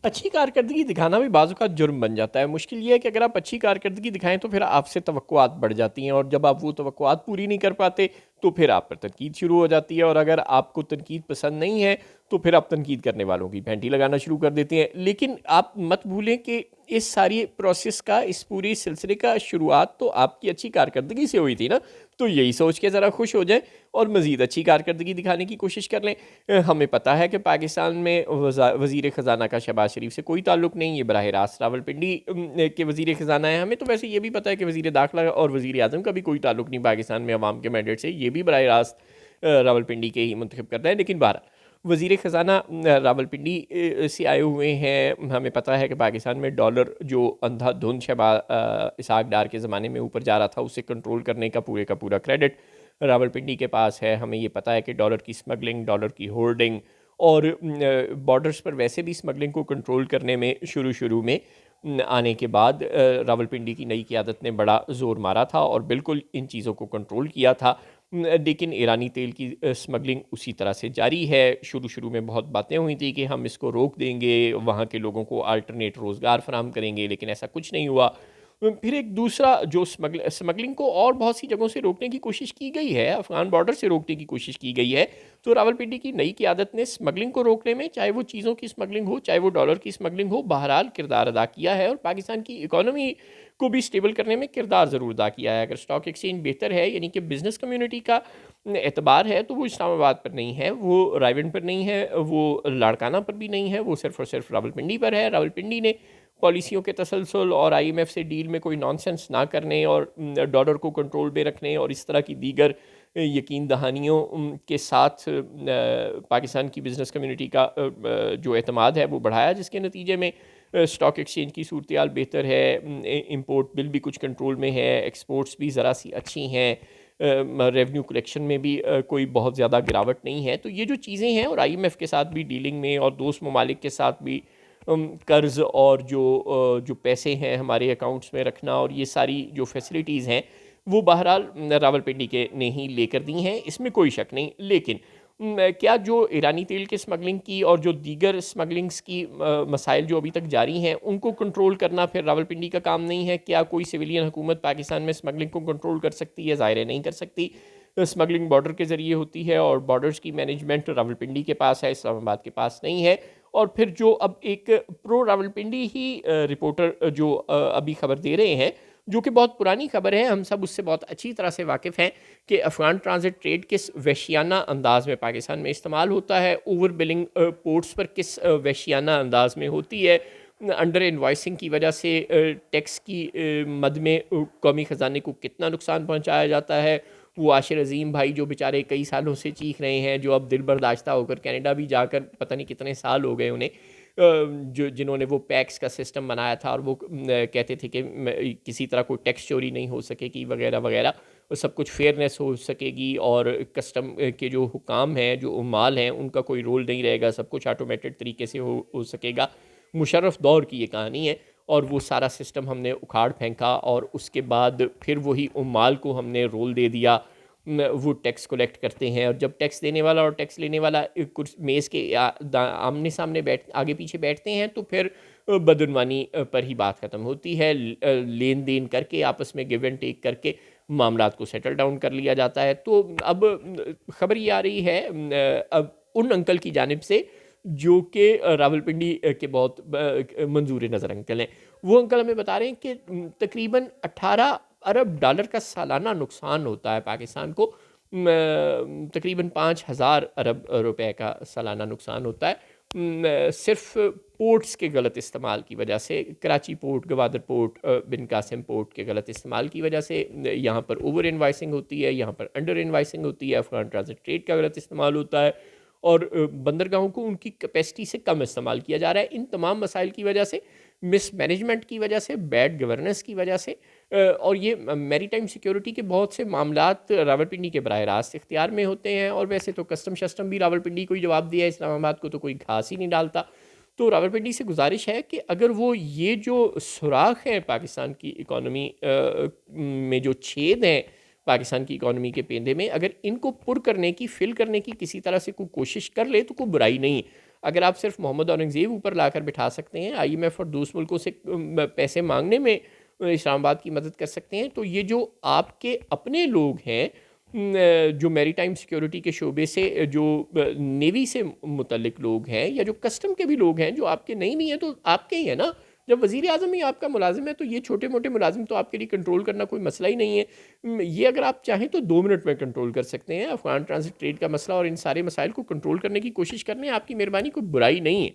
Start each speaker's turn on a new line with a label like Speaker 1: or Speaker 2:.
Speaker 1: अच्छी कारकर्दगी दिखाना भी बाज़ औक़ात जुर्म बन जाता है। मुश्किल ये है कि अगर आप अच्छी कारकर्दगी दिखाएँ तो फिर आपसे तवक्कुआत बढ़ जाती हैं, और जब आप वो तवक्कुआत पूरी नहीं कर पाते तो फिर आप पर तनकीद शुरू हो जाती है, और अगर आपको तनकीद पसंद नहीं है तो फिर आप तनकीद करने वालों की पैंटी लगाना शुरू कर देते हैं। लेकिन आप मत भूलें कि इस सारी प्रोसेस का, इस पूरी सिलसिले का शुरुआत तो आपकी अच्छी कारकर्दगी से हुई थी ना। तो यही सोच के ज़रा खुश हो जाएँ और मज़ीद अच्छी कारकर्दगी दिखाने की कोशिश कर लें। हमें पता है कि पाकिस्तान में वज़ीर ख़ज़ाना का शहबाज शरीफ से कोई ताल्लुक़ नहीं, ये बराह रास्त रावलपिंडी के वज़ीर ख़ज़ाना है। हमें तो वैसे ये भी पता है कि वज़ीर दाखिला और वज़ीर आज़म का भी कोई ताल्लुक़ नहीं पाकिस्तान में अवाम के मैंडेट से, ये भी बराह रास्त रावलपिंडी के ही मुंतखब करता है। लेकिन बहरहाल वज़ीर ख़ज़ाना रावलपिंडी से आए हुए हैं। हमें पता है कि पाकिस्तान में डॉलर जो अंधाधुंध इसहाक डार के ज़माने में ऊपर जा रहा था, उसे कंट्रोल करने का पूरा क्रेडिट रावलपिंडी के पास है। हमें ये पता है कि डॉलर की स्मगलिंग, डॉलर की होर्डिंग और बॉर्डर्स पर वैसे भी स्मगलिंग को कंट्रोल करने में शुरू में आने के बाद रावलपिंडी की नई क़यादत ने बड़ा ज़ोर मारा था और बिल्कुल इन चीज़ों को कंट्रोल किया था। लेकिन ईरानी तेल की स्मगलिंग उसी तरह से जारी है। शुरू में बहुत बातें हुई थी कि हम इसको रोक देंगे, वहाँ के लोगों को अल्टरनेट रोज़गार फराहम करेंगे, लेकिन ऐसा कुछ नहीं हुआ। फिर एक दूसरा जो स्मगलिंग को और बहुत सी जगहों से रोकने की कोशिश की गई है, अफ़गान बॉर्डर से रोकने की कोशिश की गई है। तो रावलपिंडी की नई क़यादत ने स्मगलिंग को रोकने में, चाहे वो चीज़ों की स्मगलिंग हो, चाहे वो डॉलर की स्मगलिंग हो, बहरहाल किरदार अदा किया है, और पाकिस्तान की इकॉनमी को भी स्टेबल करने में किरदार ज़रूर अदा किया है। अगर स्टॉक एक्सचेंज बेहतर है, यानी कि बिज़नेस कम्युनिटी का एतबार है, तो वो इस्लामाबाद पर नहीं है, वो रायविंड पर नहीं है, वो लाड़काना पर भी नहीं है, वो सिर्फ़ और सिर्फ रावलपिंडी पर है। रावलपिंडी ने पॉलिसियों के तसलसल और आईएमएफ से डील में कोई नॉनसेंस ना करने और डॉलर को कंट्रोल में रखने और इस तरह की दीगर यकीन दहानियों के साथ पाकिस्तान की बिज़नेस कम्युनिटी का जो एतमाद है वो बढ़ाया, जिसके नतीजे में स्टॉक एक्सचेंज की सूरत बेहतर है, इंपोर्ट बिल भी कुछ कंट्रोल में है, एक्सपोर्ट्स भी ज़रा सी अच्छी हैं, रेवेन्यू कलेक्शन में भी कोई बहुत ज़्यादा गिरावट नहीं है। तो ये जो चीज़ें हैं, और आईएमएफ के साथ भी डीलिंग में और दोस्त ममालिक के साथ भी कर्ज़ और जो पैसे हैं हमारे अकाउंट्स में रखना, और ये सारी जो फैसिलिटीज़ हैं वो बहरहाल रावलपिंडी के ने ही लेकर दी हैं, इसमें कोई शक नहीं। लेकिन क्या जो ईरानी तेल के स्मगलिंग की और जो दीगर स्मगलिंग्स की मसाइल जो अभी तक जारी हैं, उनको कंट्रोल करना फिर रावलपिंडी का काम नहीं है? क्या कोई सिविलियन हुकूमत पाकिस्तान में स्मगलिंग को कंट्रोल कर सकती है? ज़ाहिर है नहीं कर सकती। स्मगलिंग बॉर्डर के ज़रिए होती है, और बॉर्डर्स की मैनेजमेंट रावलपिंडी के पास है, इस्लामाबाद के पास नहीं है। और फिर जो अब एक प्रो रावलपिंडी ही रिपोर्टर जो अभी खबर दे रहे हैं, जो कि बहुत पुरानी खबर है, हम सब उससे बहुत अच्छी तरह से वाकिफ़ हैं कि अफ़गान ट्रांजिट ट्रेड किस वहशियाना अंदाज़ में पाकिस्तान में इस्तेमाल होता है, ओवर बिलिंग पोर्ट्स पर किस वहशियाना अंदाज़ में होती है, अंडर इनवॉइसिंग की वजह से टैक्स की मद में कौमी ख़जाने को कितना नुकसान पहुंचाया जाता है। वो आशिर अज़ीम भाई जो बेचारे कई सालों से चीख रहे हैं, जो अब दिल बर्दाश्ता होकर कनाडा भी जाकर पता नहीं कितने साल हो गए उन्हें, जो जिन्होंने वो पैक्स का सिस्टम बनाया था, और वो कहते थे कि किसी तरह कोई टैक्स चोरी नहीं हो सकेगी वगैरह वगैरह, और सब कुछ फेयरनेस हो सकेगी, और कस्टम के जो हुकाम हैं, जो उमाल हैं, उनका कोई रोल नहीं रहेगा, सब कुछ ऑटोमेटेड तरीके से हो सकेगा। मुशर्रफ दौर की ये कहानी है, और वो सारा सिस्टम हमने उखाड़ फेंका, और उसके बाद फिर वही उम्माल को हमने रोल दे दिया। वो टैक्स कलेक्ट करते हैं, और जब टैक्स देने वाला और टैक्स लेने वाला कुछ मेज़ के आमने सामने आगे पीछे बैठते हैं, तो फिर बदनवानी पर ही बात ख़त्म होती है। लेन देन करके, आपस में गिव एंड टेक करके मामलात को सेटल डाउन कर लिया जाता है। तो अब खबर ये आ रही है अब उन अंकल की जानिब से जो कि रावलपिंडी के बहुत मंजूर नज़र अंकल हैं। वो अंकल हमें बता रहे हैं कि तकरीबन 18 अरब डॉलर का सालाना नुकसान होता है पाकिस्तान को, तकरीबन 5,000 अरब रुपए का सालाना नुकसान होता है, सिर्फ पोर्ट्स के गलत इस्तेमाल की वजह से। कराची पोर्ट, गवादर पोर्ट, बिन कासिम पोर्ट के गलत इस्तेमाल की वजह से यहाँ पर ओवर इन्वाइसिंग होती है, यहाँ पर अंडर इन्वाइसिंग होती है, अफगान ट्रांजिट ट्रेड का गलत इस्तेमाल होता है, और बंदरगाहों को उनकी कैपेसिटी से कम इस्तेमाल किया जा रहा है। इन तमाम मसाइल की वजह से, मिस मैनेजमेंट की वजह से, बैड गवर्नेंस की वजह से, और ये मैरीटाइम सिक्योरिटी के बहुत से मामलात रावलपिंडी के बराह रास्त इख्तियार में होते हैं। और वैसे तो कस्टम शस्टम भी रावलपिंडी को ही जवाब दिया है, इस्लामाबाद को तो कोई घास ही नहीं डालता। तो रावलपिंडी से गुजारिश है कि अगर वो ये जो सुराख हैं पाकिस्तान की इकॉनमी में, जो छेद हैं पाकिस्तान की इकॉनमी के पेंदे में, अगर इनको पुर करने की, फिल करने की किसी तरह से कोई कोशिश कर ले, तो कोई बुराई नहीं। اگر آپ صرف محمد اورنگزیب اوپر لا کر بٹھا سکتے ہیں، آئی ایم ایف اور دوسرے ملکوں سے پیسے مانگنے میں اسلام آباد کی مدد کر سکتے ہیں، تو یہ جو آپ کے اپنے لوگ ہیں جو میری ٹائم سیکیورٹی کے شعبے سے، جو نیوی سے متعلق لوگ ہیں، یا جو کسٹم کے بھی لوگ ہیں جو آپ کے نہیں ہیں تو آپ کے ہی ہیں نا. جب وزیر اعظم ہی آپ کا ملازم ہے تو یہ چھوٹے موٹے ملازم تو آپ کے لیے کنٹرول کرنا کوئی مسئلہ ہی نہیں ہے. یہ اگر آپ چاہیں تو 2 منٹ میں کنٹرول کر سکتے ہیں. افغان ٹرانزٹ ٹریڈ کا مسئلہ اور ان سارے مسائل کو کنٹرول کرنے کی کوشش کرنے آپ کی مہربانی، کوئی برائی نہیں ہے.